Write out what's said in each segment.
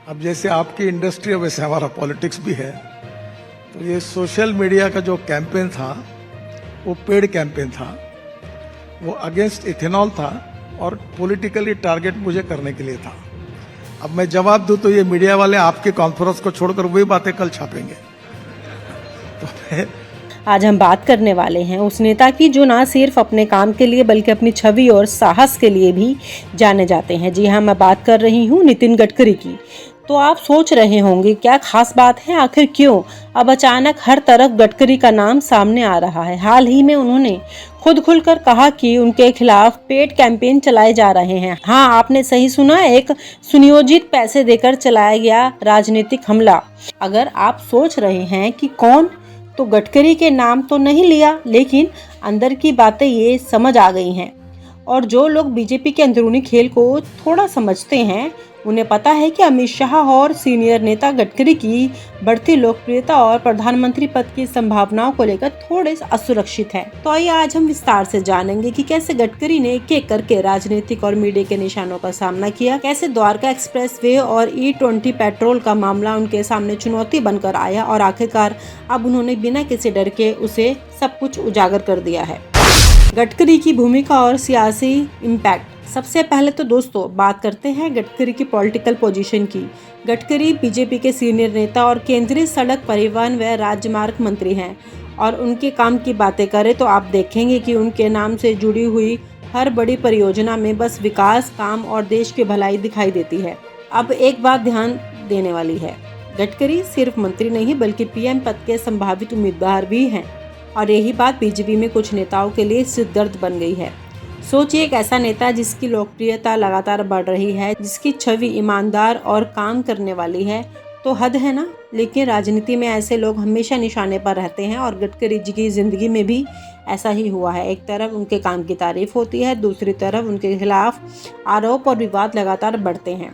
अब जैसे आपकी इंडस्ट्री है वैसे हमारा पॉलिटिक्स भी है। तो ये सोशल मीडिया का जो कैंपेन था वो पेड कैंपेन था, वो अगेंस्ट इथेनॉल था और पॉलिटिकली टारगेट मुझे करने के लिए था। अब मैं जवाब दूं तो ये मीडिया वाले आपके कॉन्फ्रेंस को छोड़कर वही बातें कल छापेंगे। तो आज हम बात करने वाले हैं उस नेता की जो ना सिर्फ अपने काम के लिए बल्कि अपनी छवि और साहस के लिए भी जाने जाते हैं। जी हाँ, मैं बात कर रही हूँ नितिन गडकरी की। तो आप सोच रहे होंगे क्या खास बात है, आखिर क्यों अब अचानक हर तरफ गडकरी का नाम सामने आ रहा है। हाल ही में उन्होंने खुद खुलकर कहा कि उनके खिलाफ पेड कैंपेन चलाए जा रहे हैं। हाँ, आपने सही सुना, एक सुनियोजित पैसे देकर चलाया गया राजनीतिक हमला। अगर आप सोच रहे हैं कि कौन, तो गडकरी के नाम तो नहीं लिया, लेकिन अंदर की बातें ये समझ आ गई हैं। और जो लोग बीजेपी के अंदरूनी खेल को थोड़ा समझते हैं उन्हें पता है कि अमित शाह और सीनियर नेता गडकरी की बढ़ती लोकप्रियता और प्रधानमंत्री पद की संभावनाओं को लेकर थोड़े असुरक्षित है। तो आइए आज हम विस्तार से जानेंगे कि कैसे गडकरी ने एक एक करके राजनीतिक और मीडिया के निशानों का सामना किया, कैसे द्वारका एक्सप्रेसवे और E20 पेट्रोल का मामला उनके सामने चुनौती बनकर आया और आखिरकार अब उन्होंने बिना किसी डर के उसे सब कुछ उजागर कर दिया है। गडकरी की भूमिका और सियासी इम्पैक्ट। सबसे पहले तो दोस्तों बात करते हैं गडकरी की पॉलिटिकल पोजीशन की। गडकरी बीजेपी के सीनियर नेता और केंद्रीय सड़क परिवहन व राजमार्ग मंत्री हैं और उनके काम की बातें करें तो आप देखेंगे कि उनके नाम से जुड़ी हुई हर बड़ी परियोजना में बस विकास, काम और देश की भलाई दिखाई देती है। अब एक बात ध्यान देने वाली है, गडकरी सिर्फ मंत्री नहीं बल्कि PM पद के संभावित उम्मीदवार भी हैं और यही बात बीजेपी में कुछ नेताओं के लिए सिरदर्द बन गई है। सोचिए, एक ऐसा नेता जिसकी लोकप्रियता लगातार बढ़ रही है, जिसकी छवि ईमानदार और काम करने वाली है, तो हद है ना। लेकिन राजनीति में ऐसे लोग हमेशा निशाने पर रहते हैं और गडकरी जी की जिंदगी में भी ऐसा ही हुआ है। एक तरफ उनके काम की तारीफ होती है, दूसरी तरफ उनके खिलाफ आरोप और विवाद लगातार बढ़ते हैं।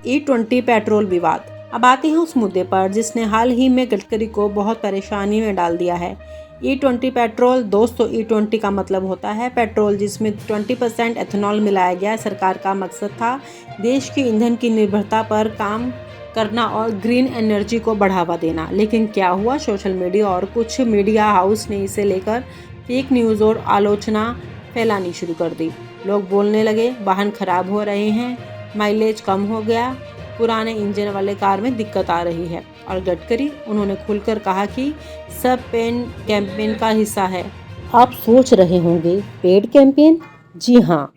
E20 पेट्रोल विवाद। अब आते हैं उस मुद्दे पर जिसने हाल ही में गडकरी को बहुत परेशानी में डाल दिया है। E20 petrol. दोस्तों, E20 का मतलब होता है पेट्रोल जिसमें 20% एथेनॉल मिलाया गया। सरकार का मकसद था देश की ईंधन की निर्भरता पर काम करना और ग्रीन एनर्जी को बढ़ावा देना। लेकिन क्या हुआ, सोशल मीडिया और कुछ मीडिया हाउस ने इसे लेकर फेक न्यूज़ और आलोचना फैलानी शुरू कर दी। लोग बोलने लगे वाहन खराब हो रहे हैं, माइलेज कम हो गया, पुराने इंजन वाले कार में दिक्कत आ रही है। और गडकरी, उन्होंने खुलकर कहा कि सब पेड कैंपेन का हिस्सा है। आप सोच रहे होंगे पेड कैंपेन? जी हाँ,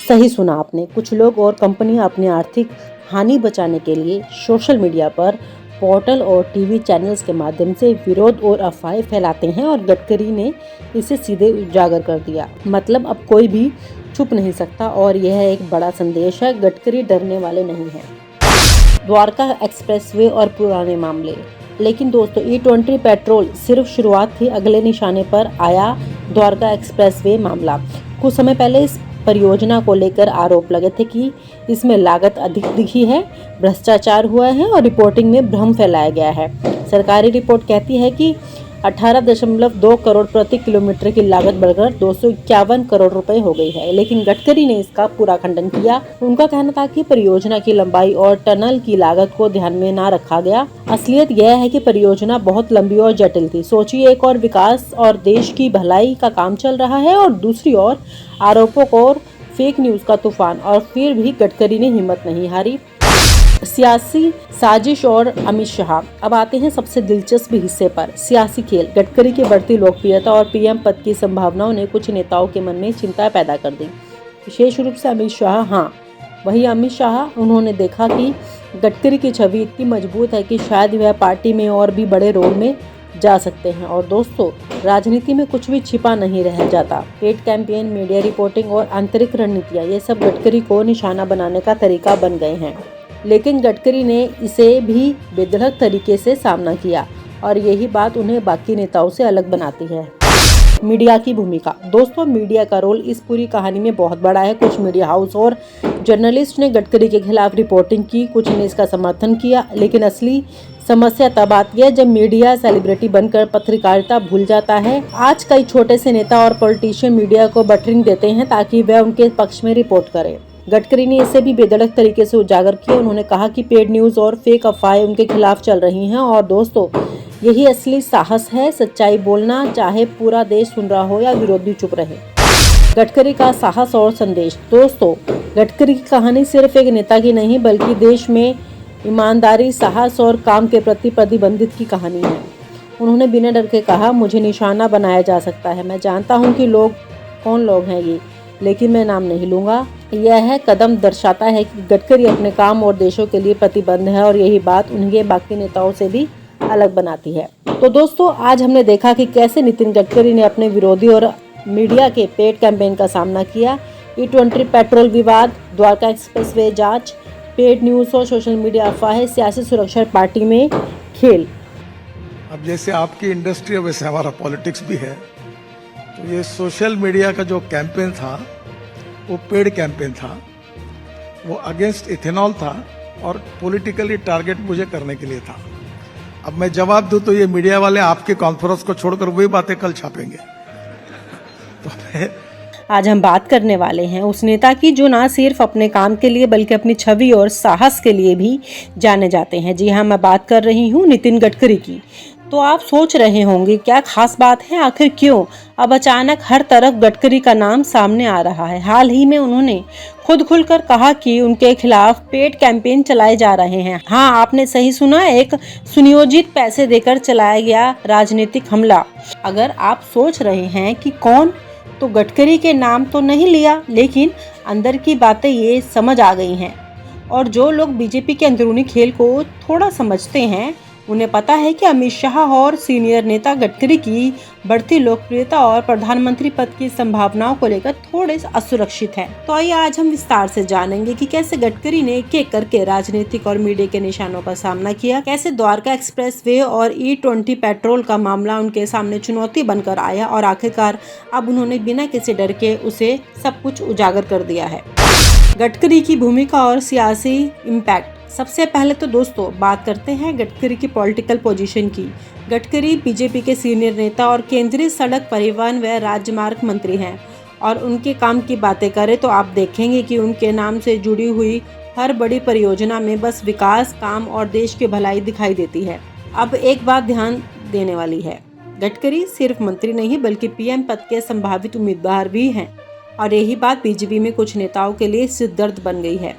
सही सुना आपने। कुछ लोग और कंपनियां अपनी आर्थिक हानि बचाने के लिए सोशल मीडिया पर पोर्टल और टीवी चैनल्स के माध्यम से विरोध और अफवाहें फैलाते हैं और गडकरी ने इसे सीधे उजागर कर दिया। मतलब अब कोई भी छुप नहीं सकता और यह एक बड़ा संदेश है, गडकरी डरने वाले नहीं हैं। द्वारका एक्सप्रेसवे और पुराने मामले। लेकिन दोस्तों, E20 पेट्रोल सिर्फ शुरुआत थी, अगले निशाने पर आया द्वारका एक्सप्रेसवे मामला। कुछ समय पहले इस परियोजना को लेकर आरोप लगे थे कि इसमें लागत अधिक दिखी है, भ्रष्टाचार हुआ है और रिपोर्टिंग में भ्रम फैलाया गया है। सरकारी रिपोर्ट कहती है कि 18.2 करोड़ प्रति किलोमीटर की लागत बढ़कर 251 करोड़ रुपए हो गई है। लेकिन गडकरी ने इसका पूरा खंडन किया। उनका कहना था कि परियोजना की लंबाई और टनल की लागत को ध्यान में ना रखा गया। असलियत यह है कि परियोजना बहुत लंबी और जटिल थी। सोचिए, एक और विकास और देश की भलाई का काम चल रहा है और दूसरी ओर आरोपों और फेक न्यूज का तूफान, और फिर भी गडकरी ने हिम्मत नहीं हारी। सियासी साजिश और अमित शाह। अब आते हैं सबसे दिलचस्प हिस्से पर, सियासी खेल। गडकरी की बढ़ती लोकप्रियता और PM पद की संभावनाओं ने कुछ नेताओं के मन में चिंता पैदा कर दी, विशेष रूप से अमित शाह। हाँ, वही अमित शाह। उन्होंने देखा कि गडकरी की छवि इतनी मजबूत है कि शायद वह पार्टी में और भी बड़े रोल में जा सकते हैं। और दोस्तों, राजनीति में कुछ भी छिपा नहीं रह जाता। पेड कैंपेन, मीडिया रिपोर्टिंग और आंतरिक रणनीतियाँ, ये सब गडकरी को निशाना बनाने का तरीका बन गए हैं। लेकिन गडकरी ने इसे भी बेधड़क तरीके से सामना किया और यही बात उन्हें बाकी नेताओं से अलग बनाती है। मीडिया की भूमिका। दोस्तों, मीडिया का रोल इस पूरी कहानी में बहुत बड़ा है। कुछ मीडिया हाउस और जर्नलिस्ट ने गडकरी के खिलाफ रिपोर्टिंग की, कुछ ने इसका समर्थन किया। लेकिन असली समस्या तब आती है जब मीडिया सेलिब्रिटी बनकर पत्रकारिता भूल जाता है। आज कई छोटे से नेता और पॉलिटिशियन मीडिया को बटरिंग देते हैं ताकि वह उनके पक्ष में रिपोर्ट करे। गडकरी ने इसे भी बेधड़क तरीके से उजागर किया। उन्होंने कहा कि पेड न्यूज़ और फेक अफवाहें उनके खिलाफ चल रही हैं और दोस्तों यही असली साहस है, सच्चाई बोलना, चाहे पूरा देश सुन रहा हो या विरोधी चुप रहे। गडकरी का साहस और संदेश। दोस्तों, गडकरी की कहानी सिर्फ एक नेता की नहीं बल्कि देश में ईमानदारी, साहस और काम के प्रति प्रतिबद्धता की कहानी है। उन्होंने बिना डर के कहा, मुझे निशाना बनाया जा सकता है, मैं जानता हूं कि कौन लोग हैं ये, लेकिन मैं नाम नहीं लूंगा। यह कदम दर्शाता है कि गडकरी अपने काम और देशों के लिए प्रतिबद्ध है और यही बात उन्हें बाकी नेताओं से भी अलग बनाती है। तो दोस्तों, आज हमने देखा कि कैसे नितिन गडकरी ने अपने विरोधी और मीडिया के पेड कैंपेन का सामना किया। E20 पेट्रोल विवाद, द्वारका एक्सप्रेसवे जांच, पेड न्यूज़ और सोशल मीडिया अफवाहें, सियासी सुरक्षा पार्टी में खेल। अब जैसे आपकी इंडस्ट्री है वैसे हमारा पॉलिटिक्स भी है। तो ये सोशल मीडिया का जो कैंपेन था वो पेड कैंपेन था, वो अगेंस्ट इथेनॉल था और पॉलिटिकली टारगेट मुझे करने के लिए था। अब मैं जवाब दूं तो ये मीडिया वाले आपके कॉन्फ्रेंस को छोड़कर वही बातें कल छापेंगे। तो आज हम बात करने वाले हैं उस नेता की जो ना सिर्फ अपने काम के लिए बल्कि अपनी छवि और साहस के लिए भी जाने जाते हैं। जी हाँ, मैं बात कर रही हूँ नितिन गडकरी की। तो आप सोच रहे होंगे क्या खास बात है, आखिर क्यों अब अचानक हर तरफ गडकरी का नाम सामने आ रहा है। हाल ही में उन्होंने खुद खुलकर कहा कि उनके खिलाफ पेड कैंपेन चलाए जा रहे हैं। हाँ, आपने सही सुना, एक सुनियोजित पैसे देकर चलाया गया राजनीतिक हमला। अगर आप सोच रहे हैं कि कौन, तो गडकरी के नाम तो नहीं लिया, लेकिन अंदर की बातें ये समझ आ गई हैं। और जो लोग बीजेपी के अंदरूनी खेल को थोड़ा समझते हैं उन्हें पता है कि अमित शाह और सीनियर नेता गडकरी की बढ़ती लोकप्रियता और प्रधानमंत्री पद की संभावनाओं को लेकर थोड़े असुरक्षित हैं। तो आइए आज हम विस्तार से जानेंगे कि कैसे गडकरी ने एक एक करके राजनीतिक और मीडिया के निशानों का सामना किया, कैसे द्वारका एक्सप्रेसवे और E20 पेट्रोल का मामला उनके सामने चुनौती बनकर आया और आखिरकार अब उन्होंने बिना किसी डर के उसे सब कुछ उजागर कर दिया है। गडकरी की भूमिका और सियासी इम्पैक्ट। सबसे पहले तो दोस्तों बात करते हैं गडकरी की पॉलिटिकल पोजीशन की। गडकरी बीजेपी के सीनियर नेता और केंद्रीय सड़क परिवहन व राजमार्ग मंत्री हैं और उनके काम की बातें करें तो आप देखेंगे कि उनके नाम से जुड़ी हुई हर बड़ी परियोजना में बस विकास, काम और देश की भलाई दिखाई देती है। अब एक बात ध्यान देने वाली है, गडकरी सिर्फ मंत्री नहीं बल्कि PM पद के संभावित उम्मीदवार भी हैं और यही बात बीजेपी में कुछ नेताओं के लिए सिरदर्द बन गई है।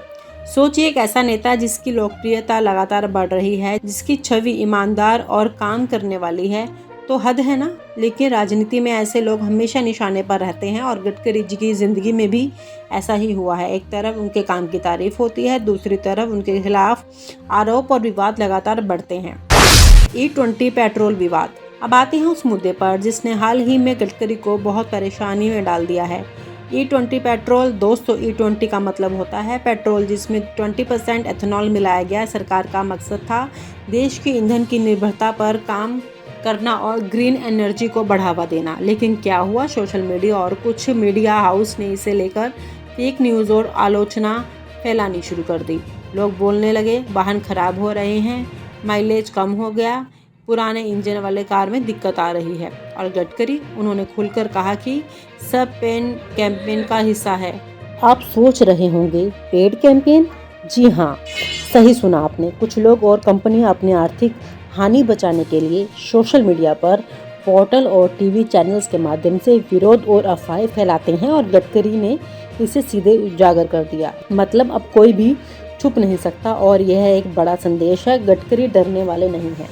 सोचिए, एक ऐसा नेता जिसकी लोकप्रियता लगातार बढ़ रही है, जिसकी छवि ईमानदार और काम करने वाली है, तो हद है ना। लेकिन राजनीति में ऐसे लोग हमेशा निशाने पर रहते हैं और गडकरी जी की जिंदगी में भी ऐसा ही हुआ है। एक तरफ उनके काम की तारीफ होती है, दूसरी तरफ उनके खिलाफ आरोप और विवाद लगातार बढ़ते हैं। E20 पेट्रोल विवाद। अब आते हैं उस मुद्दे पर जिसने हाल ही में गडकरी को बहुत परेशानी में डाल दिया है। E20 petrol. दोस्तों, E20 का मतलब होता है पेट्रोल जिसमें 20% एथेनॉल मिलाया गया। सरकार का मकसद था देश की ईंधन की निर्भरता पर काम करना और ग्रीन एनर्जी को बढ़ावा देना। लेकिन क्या हुआ, सोशल मीडिया और कुछ मीडिया हाउस ने इसे लेकर फेक न्यूज़ और आलोचना फैलानी शुरू कर दी। लोग बोलने लगे वाहन खराब हो रहे हैं, माइलेज कम हो गया, पुराने इंजन वाले कार में दिक्कत आ रही है। और गडकरी, उन्होंने खुलकर कहा कि सब पेड कैंपेन का हिस्सा है। आप सोच रहे होंगे पेड कैंपेन? जी हाँ, सही सुना आपने। कुछ लोग और कंपनियां अपनी आर्थिक हानि बचाने के लिए सोशल मीडिया पर पोर्टल और टीवी चैनल्स के माध्यम से विरोध और अफवाहें फैलाते हैं और गडकरी ने इसे सीधे उजागर कर दिया। मतलब अब कोई भी छुप नहीं सकता और यह एक बड़ा संदेश है, गडकरी डरने वाले नहीं हैं।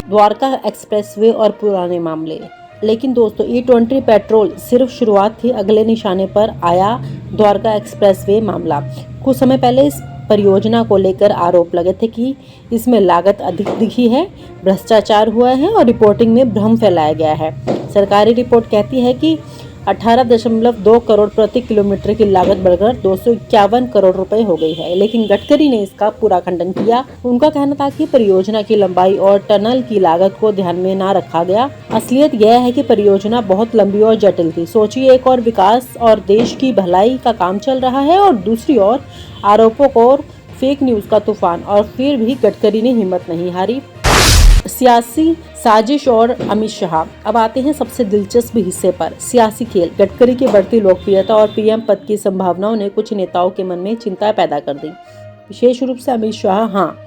द्वारका एक्सप्रेसवे और पुराने मामले। लेकिन दोस्तों, E20 पेट्रोल सिर्फ शुरुआत थी। अगले निशाने पर आया द्वारका एक्सप्रेसवे मामला। कुछ समय पहले इस परियोजना को लेकर आरोप लगे थे कि इसमें लागत अधिक दिखी है, भ्रष्टाचार हुआ है और रिपोर्टिंग में भ्रम फैलाया गया है। सरकारी रिपोर्ट कहती है कि 18.2 करोड़ प्रति किलोमीटर की लागत बढ़कर 251 करोड़ रुपए हो गई है। लेकिन गडकरी ने इसका पूरा खंडन किया। उनका कहना था कि परियोजना की लंबाई और टनल की लागत को ध्यान में न रखा गया। असलियत यह है कि परियोजना बहुत लंबी और जटिल थी। सोचिए, एक और विकास और देश की भलाई का काम चल रहा है और दूसरी ओर आरोपों और फेक न्यूज का तूफान, और फिर भी गडकरी ने हिम्मत नहीं हारी। सियासी साजिश और अमित शाह। अब आते हैं सबसे दिलचस्प हिस्से पर, सियासी खेल। गडकरी की बढ़ती लोकप्रियता और पीएम पद की संभावनाओं ने कुछ नेताओं के मन में चिंता पैदा कर दी, विशेष रूप से अमित शाह। हाँ,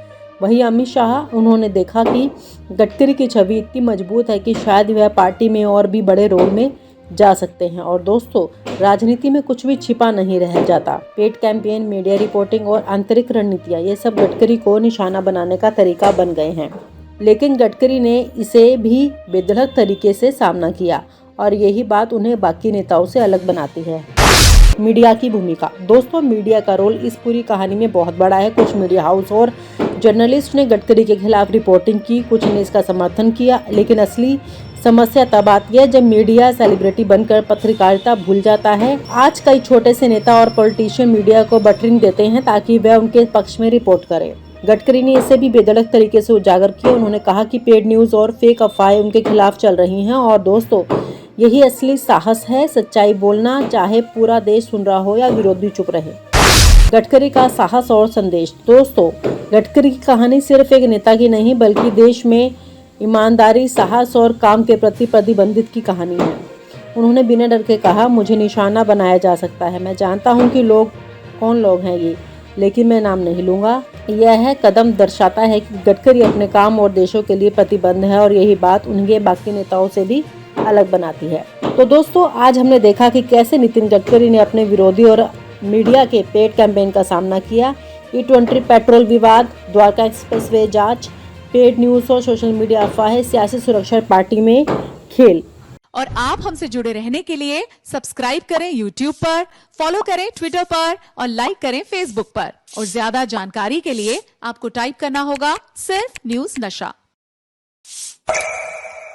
वही अमित शाह। उन्होंने देखा कि गडकरी की छवि इतनी मजबूत है कि शायद वह पार्टी में और भी बड़े रोल में जा सकते हैं। और दोस्तों, राजनीति में कुछ भी छिपा नहीं रह जाता। पेड कैंपेन, मीडिया रिपोर्टिंग और आंतरिक रणनीतियां, ये सब गडकरी को निशाना बनाने का तरीका बन गए हैं। लेकिन गडकरी ने इसे भी बेधड़क तरीके से सामना किया और यही बात उन्हें बाकी नेताओं से अलग बनाती है। मीडिया की भूमिका। दोस्तों, मीडिया का रोल इस पूरी कहानी में बहुत बड़ा है। कुछ मीडिया हाउस और जर्नलिस्ट ने गडकरी के खिलाफ रिपोर्टिंग की, कुछ ने इसका समर्थन किया। लेकिन असली समस्या तब आती है जब मीडिया सेलिब्रिटी बनकर पत्रकारिता भूल जाता है। आज कई छोटे से नेता और पॉलिटिशियन मीडिया को बटरिंग देते हैं ताकि वह उनके पक्ष में रिपोर्ट करे। गडकरी ने इसे भी बेधड़क तरीके से उजागर किया। उन्होंने कहा कि पेड न्यूज और फेक अफवाहें उनके खिलाफ चल रही हैं और दोस्तों, यही असली साहस है, सच्चाई बोलना, चाहे पूरा देश सुन रहा हो या विरोधी चुप रहे। गडकरी का साहस और संदेश। दोस्तों, गडकरी की कहानी सिर्फ एक नेता की नहीं बल्कि देश में ईमानदारी, साहस और काम के प्रति प्रतिबंधित की कहानी है। उन्होंने बिना डर के कहा, मुझे निशाना बनाया जा सकता है, मैं जानता हूं कि कौन लोग हैं ये, लेकिन मैं नाम नहीं लूंगा। यह कदम दर्शाता है कि गडकरी अपने काम और देशों के लिए प्रतिबद्ध है और यही बात उन्हें बाकी नेताओं से भी अलग बनाती है। तो दोस्तों, आज हमने देखा कि कैसे नितिन गडकरी ने अपने विरोधी और मीडिया के पेड कैंपेन का सामना किया। E20 पेट्रोल विवाद, द्वारका एक्सप्रेसवे जांच, पेड न्यूज और सोशल मीडिया अफवाहें, सियासी सुरक्षा, पार्टी में खेल। और आप हमसे जुड़े रहने के लिए सब्सक्राइब करें YouTube पर, फॉलो करें Twitter पर और लाइक करें Facebook पर। और ज्यादा जानकारी के लिए आपको टाइप करना होगा सिर्फ न्यूज नशा।